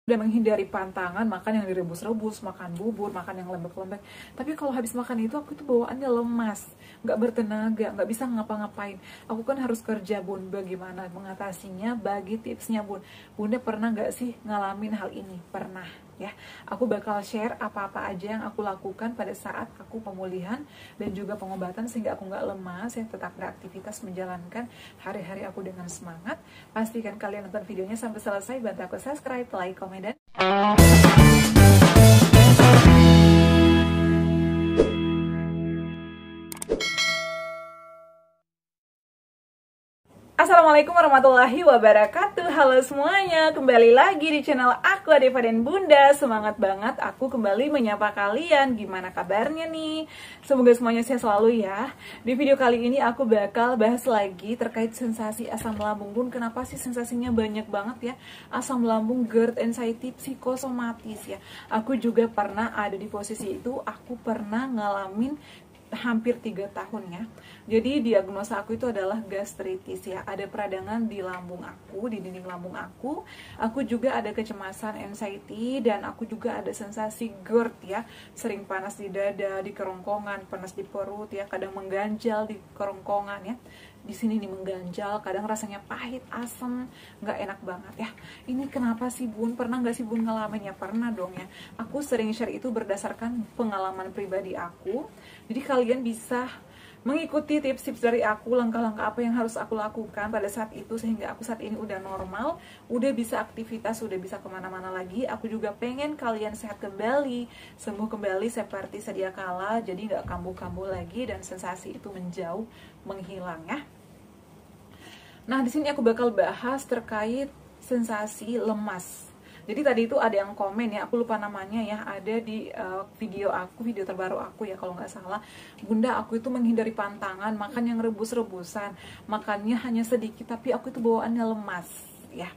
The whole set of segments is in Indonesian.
udah menghindari pantangan, makan yang direbus-rebus, makan bubur, makan yang lembek-lembek. Tapi kalau habis makan itu aku tuh bawaannya lemas, nggak bertenaga, nggak bisa ngapa-ngapain. Aku kan harus kerja, Bun. Bagaimana mengatasinya? Bagi tipsnya, Bun. Bunda pernah nggak sih ngalamin hal ini? Pernah, ya. Aku bakal share apa-apa aja yang aku lakukan pada saat aku pemulihan dan juga pengobatan sehingga aku nggak lemas, ya, tetap beraktivitas menjalankan hari-hari aku dengan semangat. Pastikan kalian nonton videonya sampai selesai, bantu aku subscribe, like, komen, dan Assalamualaikum warahmatullahi wabarakatuh. Halo semuanya, kembali lagi di channel aku Adeva dan Bunda. Semangat banget aku kembali menyapa kalian. Gimana kabarnya nih? Semoga semuanya sehat selalu ya. Di video kali ini aku bakal bahas lagi terkait sensasi asam lambung. Bun, kenapa sih sensasinya banyak banget ya? Asam lambung, GERD, anxiety, psikosomatis ya. Aku juga pernah ada di posisi itu. Aku pernah ngalamin hampir 3 tahun ya. Jadi diagnosa aku itu adalah gastritis ya. Ada peradangan di lambung aku, di dinding lambung aku. Aku juga ada kecemasan, anxiety, dan aku juga ada sensasi GERD ya. Sering panas di dada, di kerongkongan, panas di perut ya, kadang mengganjal di kerongkongan ya. Di sini nih mengganjal, kadang rasanya pahit, asam, nggak enak banget ya. Ini kenapa sih, Bun? Pernah nggak sih Bun ngalamin ya? Pernah dong ya. Aku sering share itu berdasarkan pengalaman pribadi aku. Jadi kalian bisa mengikuti tips-tips dari aku, langkah-langkah apa yang harus aku lakukan pada saat itu sehingga aku saat ini udah normal, udah bisa aktivitas, udah bisa kemana-mana lagi. Aku juga pengen kalian sehat kembali, sembuh kembali seperti sedia kala, jadi nggak kambuh-kambuh lagi dan sensasi itu menjauh, menghilang ya. Nah, di sini aku bakal bahas terkait sensasi lemas. Jadi tadi itu ada yang komen ya, aku lupa namanya ya, ada di video terbaru aku ya kalau nggak salah. Bunda, aku itu menghindari pantangan, makan yang rebus-rebusan, makannya hanya sedikit, tapi aku itu bawaannya lemas ya.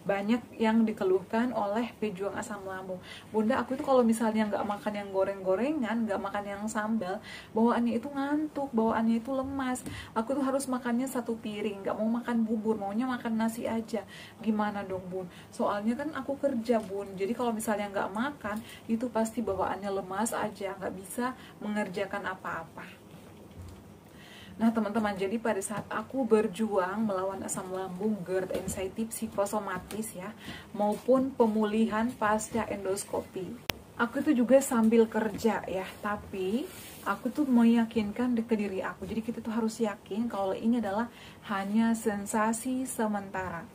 Banyak yang dikeluhkan oleh pejuang asam lambung. Bunda, aku itu kalau misalnya nggak makan yang goreng-gorengan, nggak makan yang sambal, bawaannya itu ngantuk, bawaannya itu lemas. Aku tuh harus makannya 1 piring, nggak mau makan bubur, maunya makan nasi aja. Gimana dong, Bun? Soalnya kan aku kerja, Bun. Jadi kalau misalnya nggak makan, itu pasti bawaannya lemas aja, nggak bisa mengerjakan apa-apa. Nah teman-teman, jadi pada saat aku berjuang melawan asam lambung, GERD, anxiety, psikosomatis ya, maupun pemulihan pasca endoskopi, aku itu juga sambil kerja ya, tapi aku tuh meyakinkan ke diri aku. Jadi kita tuh harus yakin kalau ini adalah hanya sensasi sementara.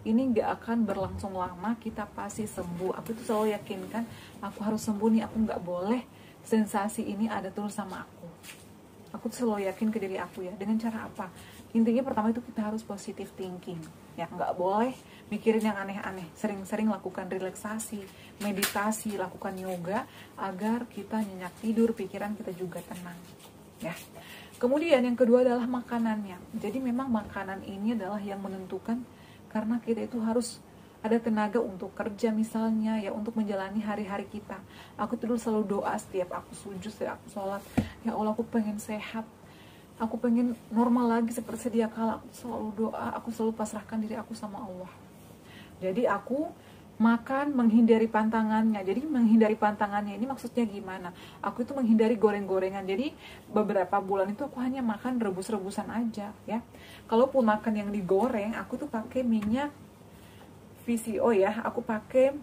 Ini gak akan berlangsung lama, kita pasti sembuh. Aku tuh selalu yakinkan, aku harus sembuh nih, aku gak boleh sensasi ini ada terus sama aku. Aku tuh selalu yakin ke diri aku ya. Dengan cara apa? Intinya pertama itu kita harus positive thinking. Ya, nggak boleh mikirin yang aneh-aneh. Sering-sering lakukan relaksasi, meditasi, lakukan yoga agar kita nyenyak tidur, pikiran kita juga tenang. Ya. Kemudian yang kedua adalah makanannya. Jadi memang makanan ini adalah yang menentukan, karena kita itu harus ada tenaga untuk kerja misalnya ya, untuk menjalani hari-hari kita. Aku tuh dulu selalu doa setiap aku sujud, setiap aku sholat, ya Allah, aku pengen sehat, aku pengen normal lagi seperti sedia kala. Aku selalu doa, aku selalu pasrahkan diri aku sama Allah. Jadi aku makan menghindari pantangannya. Jadi menghindari pantangannya ini maksudnya gimana? Aku itu menghindari goreng-gorengan. Jadi beberapa bulan itu aku hanya makan rebus-rebusan aja ya. Kalaupun makan yang digoreng, aku tuh pakai minyak VCO ya, aku pakai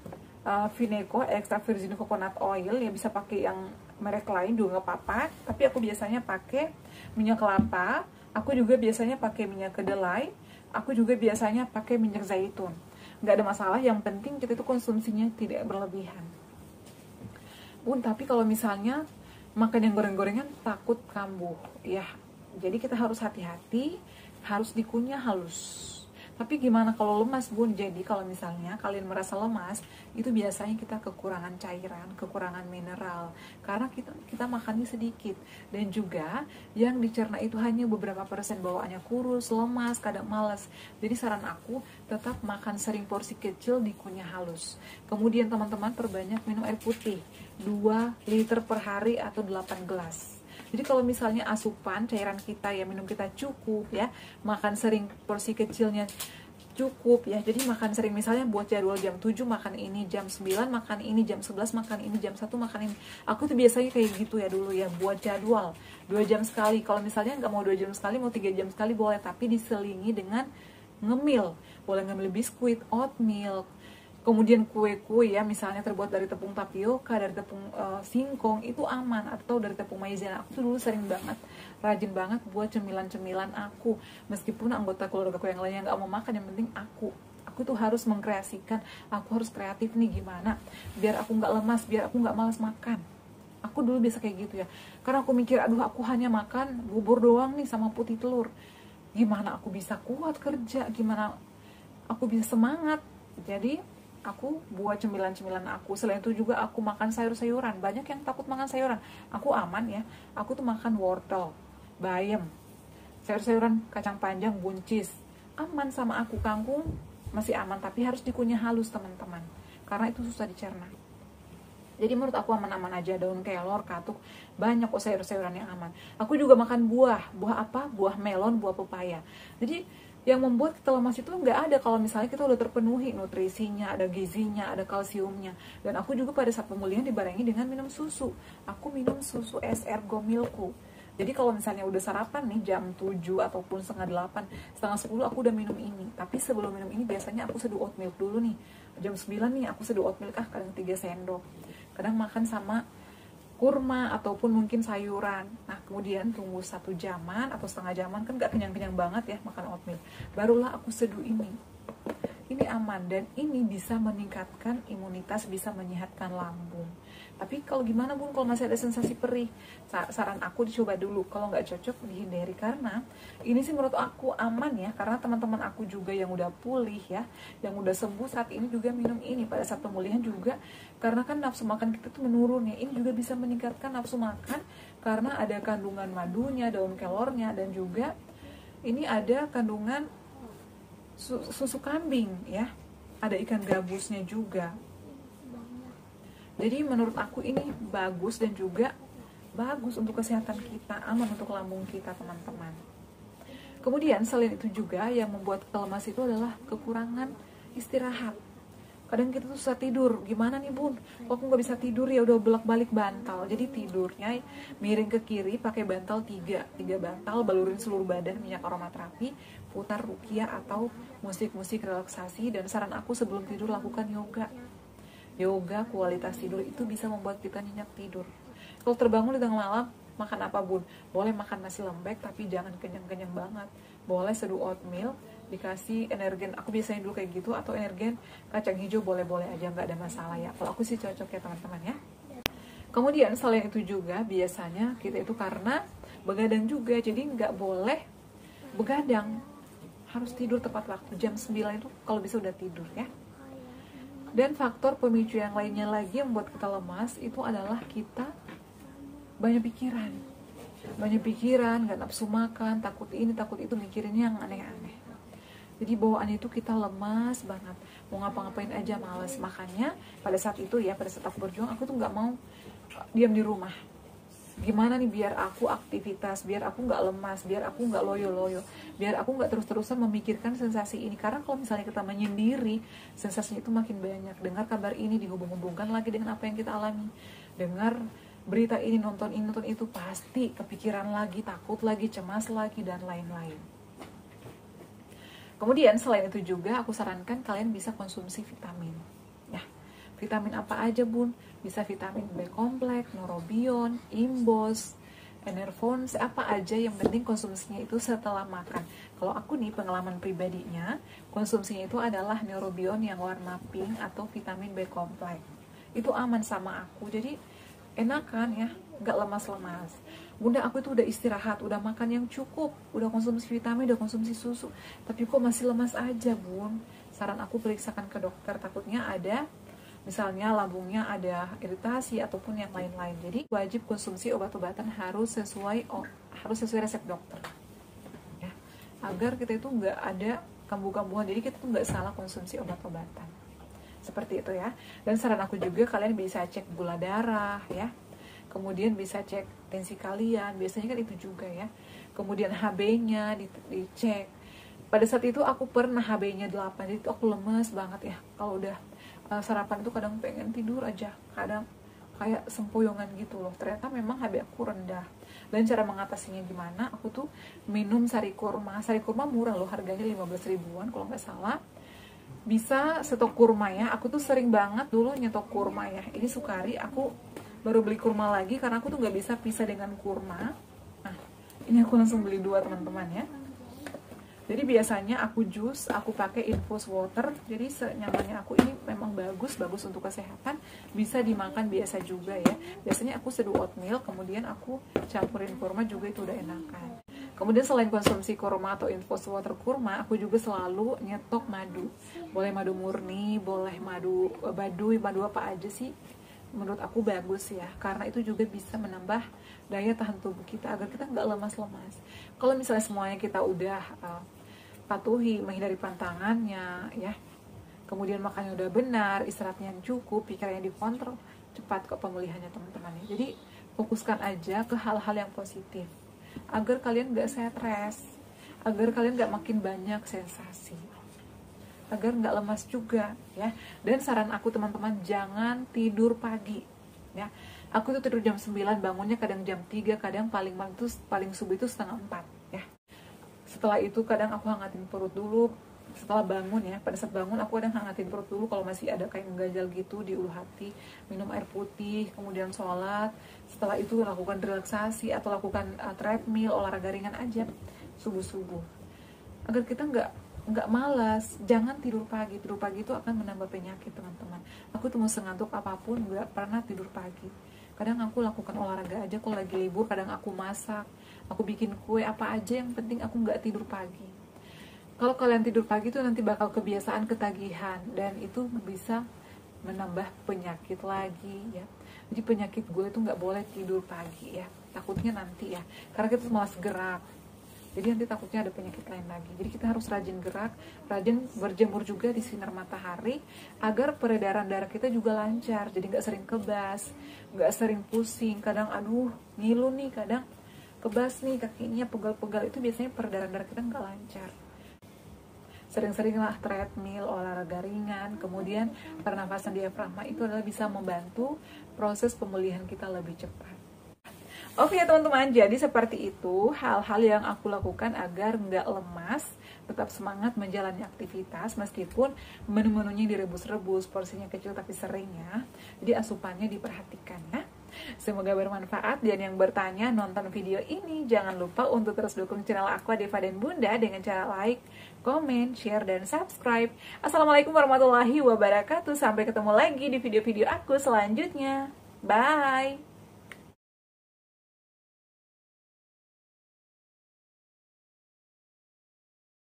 Vineco extra virgin coconut oil ya, bisa pakai yang merek lain juga nggak apa-apa, tapi aku biasanya pakai minyak kelapa, aku juga biasanya pakai minyak kedelai, aku juga biasanya pakai minyak zaitun. Nggak ada masalah, yang penting kita itu konsumsinya tidak berlebihan. Bun, tapi kalau misalnya makan yang goreng-gorengan takut kambuh ya, jadi kita harus hati-hati, harus dikunyah halus. Tapi gimana kalau lemas, Bun? Jadi kalau misalnya kalian merasa lemas, itu biasanya kita kekurangan cairan, kekurangan mineral, karena kita makannya sedikit. Dan juga yang dicerna itu hanya beberapa persen, bawaannya kurus, lemas, kadang malas. Jadi saran aku tetap makan sering, porsi kecil, dikunyah halus. Kemudian teman-teman perbanyak minum air putih, 2 liter per hari atau 8 gelas. Jadi kalau misalnya asupan cairan kita ya, minum kita cukup ya, makan sering, porsi kecilnya cukup ya. Jadi makan sering, misalnya buat jadwal jam 7 makan ini, jam 9 makan ini, jam 11 makan ini, jam 1 makan ini. Aku tuh biasanya kayak gitu ya dulu ya, buat jadwal 2 jam sekali. Kalau misalnya nggak mau 2 jam sekali, mau 3 jam sekali boleh, tapi diselingi dengan ngemil. Boleh ngemil biskuit, oatmeal, kemudian kue-kue ya, misalnya terbuat dari tepung tapioka, dari tepung singkong, itu aman, atau dari tepung maizena. Aku tuh dulu sering banget, rajin banget buat cemilan-cemilan aku, meskipun anggota keluarga aku yang lainnya nggak mau makan, yang penting aku tuh harus mengkreasikan, aku harus kreatif nih gimana biar aku nggak lemas, biar aku nggak malas makan. Aku dulu biasa kayak gitu ya, karena aku mikir, aduh aku hanya makan bubur doang nih sama putih telur, gimana aku bisa kuat kerja, gimana aku bisa semangat. Jadi aku buat cemilan-cemilan aku. Selain itu juga aku makan sayur-sayuran. Banyak yang takut makan sayuran, aku aman ya. Aku tuh makan wortel, bayam, sayur-sayuran, kacang panjang, buncis, aman. Sama aku kangkung masih aman, tapi harus dikunyah halus teman-teman, karena itu susah dicerna. Jadi menurut aku aman-aman aja. Daun kelor, katuk, banyak kok sayur-sayuran yang aman. Aku juga makan buah apa? Buah melon, buah pepaya. Jadi yang membuat kita lemas itu nggak ada kalau misalnya kita udah terpenuhi nutrisinya, ada gizinya, ada kalsiumnya. Dan aku juga pada saat pemulihan dibarengi dengan minum susu. Aku minum susu SR Gomilku. Jadi kalau misalnya udah sarapan nih jam 7 ataupun setengah 8, setengah 10 aku udah minum ini. Tapi sebelum minum ini biasanya aku seduh oat milk dulu nih. Jam 9 nih aku seduh oat milk, kadang 3 sendok. Kadang makan sama kurma ataupun mungkin sayuran. Nah kemudian tunggu 1 jaman atau setengah jaman, kan gak kenyang-kenyang banget ya makan oatmeal, barulah aku seduh ini. Ini aman dan ini bisa meningkatkan imunitas, bisa menyehatkan lambung. Tapi kalau gimana Bun, kalau masih ada sensasi perih, saran aku dicoba dulu. Kalau nggak cocok dihindari, karena ini sih menurut aku aman ya, karena teman-teman aku juga yang udah pulih ya, yang udah sembuh saat ini juga minum ini pada saat pemulihan juga, karena kan nafsu makan kita tuh menurun ya. Ini juga bisa meningkatkan nafsu makan karena ada kandungan madunya, daun kelornya, dan juga ini ada kandungan susu kambing ya, ada ikan gabusnya juga. Jadi menurut aku ini bagus dan juga bagus untuk kesehatan kita, aman untuk lambung kita teman-teman. Kemudian selain itu juga yang membuat kita lemas itu adalah kekurangan istirahat. Kadang kita tuh susah tidur, gimana nih Bun, kok aku nggak bisa tidur ya, udah bolak-balik bantal. Jadi tidurnya miring ke kiri, pakai bantal 3 bantal, balurin seluruh badan minyak aromaterapi, putar ruqyah atau musik-musik relaksasi. Dan saran aku sebelum tidur lakukan yoga. Kualitas tidur itu bisa membuat kita nyenyak tidur. Kalau terbangun di tengah malam, makan apa Bun? Boleh makan nasi lembek, tapi jangan kenyang-kenyang banget. Boleh seduh oatmeal, dikasih energen, aku biasanya dulu kayak gitu, atau energen kacang hijau, boleh-boleh aja, nggak ada masalah ya. Kalau aku sih cocok ya teman-teman ya. Kemudian selain itu juga biasanya kita itu karena begadang juga, jadi nggak boleh begadang, harus tidur tepat waktu. Jam 9 itu kalau bisa udah tidur ya. Dan faktor pemicu yang lainnya lagi yang membuat kita lemas itu adalah kita banyak pikiran, nggak nafsu makan, takut ini takut itu, mikirinnya yang aneh-aneh. Jadi bawaan itu kita lemas banget, mau ngapa-ngapain aja males. Makanya pada saat itu ya, pada saat aku berjuang, aku tuh nggak mau diam di rumah. Gimana nih biar aku aktivitas, biar aku nggak lemas, biar aku nggak loyo-loyo, biar aku nggak terus-terusan memikirkan sensasi ini. Karena kalau misalnya kita menyendiri, sensasinya itu makin banyak. Dengar kabar ini dihubung-hubungkan lagi dengan apa yang kita alami, dengar berita ini, nonton itu, pasti kepikiran lagi, takut lagi, cemas lagi, dan lain-lain. Kemudian selain itu juga aku sarankan kalian bisa konsumsi vitamin ya. Vitamin apa aja Bun? Bisa vitamin B kompleks, neurobion, imbos, enervon, apa aja, yang penting konsumsinya itu setelah makan. Kalau aku nih pengalaman pribadinya, konsumsinya itu adalah neurobion yang warna pink atau vitamin B kompleks. Itu aman sama aku, jadi enakan ya, nggak lemas-lemas. Bunda, aku itu udah istirahat, udah makan yang cukup, udah konsumsi vitamin, udah konsumsi susu, tapi kok masih lemas aja Bun. Saran aku periksakan ke dokter, takutnya ada misalnya lambungnya ada iritasi ataupun yang lain-lain. Jadi wajib konsumsi obat-obatan harus sesuai resep dokter ya, agar kita itu nggak ada kambuh-kambuhan, jadi kita tuh nggak salah konsumsi obat-obatan seperti itu ya. Dan saran aku juga kalian bisa cek gula darah ya, kemudian bisa cek tensi kalian, biasanya kan itu juga ya. Kemudian HB-nya dicek, pada saat itu aku pernah HB-nya 8, jadi itu aku lemes banget ya. Kalau udah sarapan itu kadang pengen tidur aja, kadang kayak sempoyongan gitu loh. Ternyata memang HB aku rendah. Dan cara mengatasinya gimana? Aku tuh minum sari kurma. Sari kurma murah loh, harganya 15 ribuan kalau nggak salah. Bisa stok kurma ya. Aku tuh sering banget dulu nyetok kurma ya. Ini Sukari, aku baru beli kurma lagi karena aku tuh nggak bisa pisah dengan kurma. Nah, ini aku langsung beli 2 teman-teman ya. Jadi biasanya aku jus, aku pakai infus water. Jadi senyamannya aku, ini memang bagus untuk kesehatan. Bisa dimakan biasa juga ya. Biasanya aku seduh oatmeal, kemudian aku campurin kurma juga, itu udah enakan. Kemudian selain konsumsi kurma atau infus water kurma, aku juga selalu nyetok madu. Boleh madu murni, boleh madu baduy, madu apa aja sih. Menurut aku bagus ya, karena itu juga bisa menambah daya tahan tubuh kita agar kita nggak lemas-lemas. Kalau misalnya semuanya kita udah patuhi, menghindari pantangannya ya, kemudian makannya udah benar, istirahatnya yang cukup, pikirannya dikontrol, cepat kok pemulihannya teman-teman ya. Jadi fokuskan aja ke hal-hal yang positif agar kalian nggak stres, agar kalian nggak makin banyak sensasi, agar nggak lemas juga ya. Dan saran aku teman-teman, jangan tidur pagi ya. Aku tuh tidur jam 9, bangunnya kadang jam 3, kadang paling malam tuh paling subuh itu setengah 4 ya. Setelah itu kadang aku hangatin perut dulu. Setelah bangun ya, pada saat bangun aku kadang hangatin perut dulu kalau masih ada kayak mengganjal gitu di ulu hati. Minum air putih, kemudian sholat. Setelah itu lakukan relaksasi atau lakukan treadmill, olahraga ringan aja subuh-subuh. Agar kita nggak malas. Jangan tidur pagi. Tidur pagi itu akan menambah penyakit teman-teman. Aku tuh mau sengantuk apapun nggak pernah tidur pagi. Kadang aku lakukan olahraga aja kalau lagi libur, kadang aku masak, aku bikin kue, apa aja, yang penting aku nggak tidur pagi. Kalau kalian tidur pagi itu nanti bakal kebiasaan, ketagihan, dan itu bisa menambah penyakit lagi ya. Jadi penyakit gue itu nggak boleh tidur pagi ya, takutnya nanti ya, karena kita malas gerak. Jadi nanti takutnya ada penyakit lain lagi. Jadi kita harus rajin gerak, rajin berjemur juga di sinar matahari, agar peredaran darah kita juga lancar. Jadi nggak sering kebas, nggak sering pusing. Kadang aduh ngilu nih, kadang kebas nih kakinya, pegal-pegal, itu biasanya peredaran darah kita nggak lancar. Sering-seringlah treadmill, olahraga ringan, kemudian pernafasan diafragma, itu adalah bisa membantu proses pemulihan kita lebih cepat. Oke teman-teman, jadi seperti itu hal-hal yang aku lakukan agar nggak lemas, tetap semangat menjalani aktivitas meskipun menu-menunya direbus-rebus, porsinya kecil tapi sering ya. Jadi asupannya diperhatikan ya. Semoga bermanfaat, dan yang bertanya nonton video ini jangan lupa untuk terus dukung channel aku Deva dan Bunda dengan cara like, komen, share, dan subscribe. Assalamualaikum warahmatullahi wabarakatuh. Sampai ketemu lagi di video-video aku selanjutnya. Bye!